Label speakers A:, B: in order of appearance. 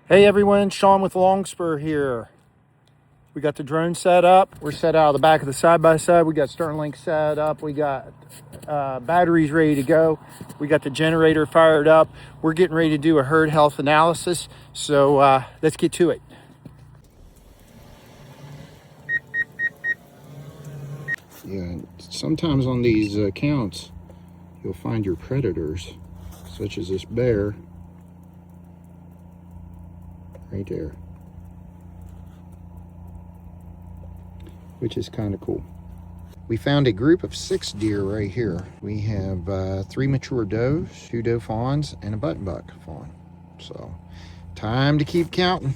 A: Hey everyone, Shon with Longspur here. We got the drone set up. We're set out of the back of the side-by-side. We got Sternlink set up. We got batteries ready to go. We got the generator fired up. We're getting ready to do a herd health analysis. So let's get to it. Yeah, sometimes on these accounts, you'll find your predators, such as this bear right there, which is kind of cool. We found a group of 6 deer right here. We have 3 mature does, 2 doe fawns, and a buttonbuck fawn. So, time to keep counting.